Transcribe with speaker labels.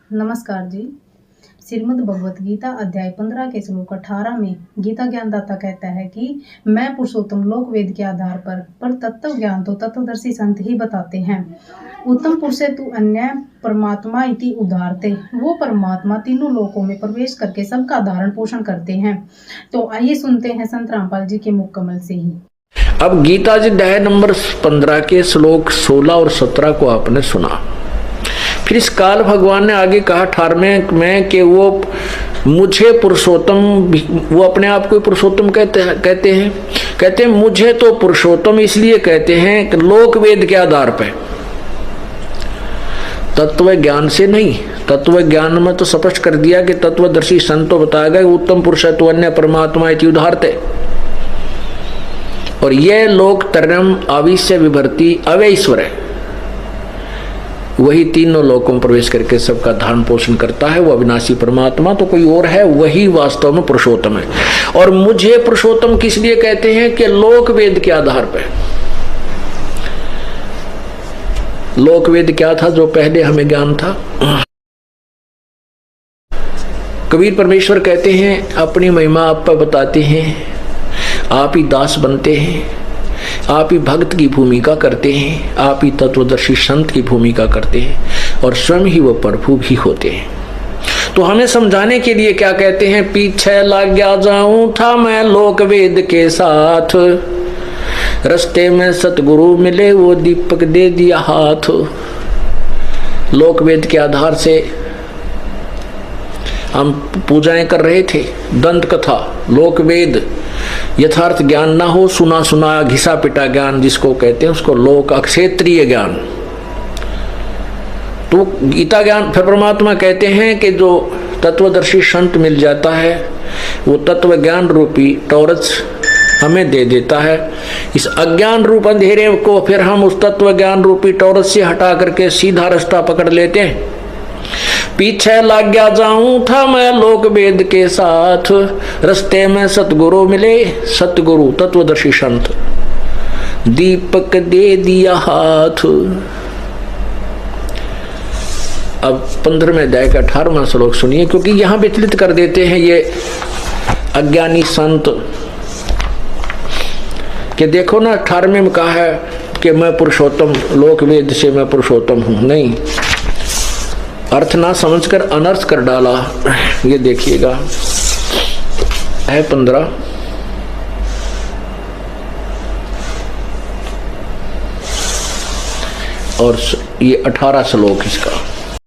Speaker 1: नमस्कार जी। श्रीमद् भगवत गीता अध्याय 15 के श्लोक 18 में गीता ज्ञानदाता कहता है कि मैं पुरुषोत्तम लोक वेद के आधार पर तत्व ज्ञान तो तत्वदर्शी संत ही बताते हैं। उत्तम पुरुषे तु अन्य परमात्मा इति उदाहरते। वो परमात्मा तीनों लोकों में प्रवेश करके सबका धारण पोषण करते हैं। तो आइए सुनते हैं संत रामपाल जी के मुख कमल से ही।
Speaker 2: अब गीता जी अध्याय नंबर 15 के श्लोक 16 और 17 को आपने सुना। फिर इस काल भगवान ने आगे कहा 18वें में कि वो मुझे पुरुषोत्तम, वो अपने आप को पुरुषोत्तम कहते हैं मुझे तो पुरुषोत्तम इसलिए कहते हैं कि लोक वेद के आधार पर, तत्व ज्ञान से नहीं। तत्व ज्ञान में तो स्पष्ट कर दिया कि तत्वदर्शी संतो बताया गया उत्तम पुरुष तो अन्य परमात्मा इति उदाहरते। और यह लोक तरम आविश्य विभर्ति अवैश्वर है, वही तीनों लोकों में प्रवेश करके सबका धारण पोषण करता है। वो अविनाशी परमात्मा तो कोई और है, वही वास्तव में पुरुषोत्तम है। और मुझे पुरुषोत्तम किस लिए कहते हैं कि लोक वेद के आधार पर। लोक वेद क्या था जो पहले हमें ज्ञान था? कबीर परमेश्वर कहते हैं अपनी महिमा आप पर बताते हैं, आप ही दास बनते हैं, आप ही भक्त की भूमिका करते हैं, आप ही तत्वदर्शी संत की भूमिका करते हैं और स्वयं ही वो प्रभु भी होते हैं। तो हमें समझाने के लिए क्या कहते हैं, पीछे लग गया जाऊं था मैं लोक वेद के साथ, रास्ते में सतगुरु मिले वो दीपक दे दिया हाथ। लोक वेद के आधार से हम पूजाएं कर रहे थे, दंत कथा, लोक वेद, यथार्थ ज्ञान ना हो, सुना सुनाया घिसा पिटा ज्ञान जिसको कहते हैं उसको लोक अक्षेत्रीय ज्ञान। तो गीता ज्ञान फिर परमात्मा कहते हैं कि जो तत्वदर्शी संत मिल जाता है वो तत्व ज्ञान रूपी टॉर्च हमें दे देता है। इस अज्ञान रूप अंधेरे को फिर हम उस तत्व ज्ञान रूपी टॉर्च से हटा करके सीधा रास्ता पकड़ लेते हैं। पीछे लग गया जाऊं था मैं लोक वेद के साथ, रास्ते में सतगुरु मिले, सतगुरु तत्वदर्शी संत दीपक दे दिया हाथ। अब 15वें अध्याय का 18वां श्लोक सुनिए, क्योंकि यहां विचलित कर देते हैं ये अज्ञानी संत कि देखो ना 18वें में कहा है कि मैं पुरुषोत्तम, लोक वेद से मैं पुरुषोत्तम हूं। नहीं, अर्थ ना समझकर अनर्थ कर डाला। ये देखिएगा है 15 और ये 18 श्लोक इसका।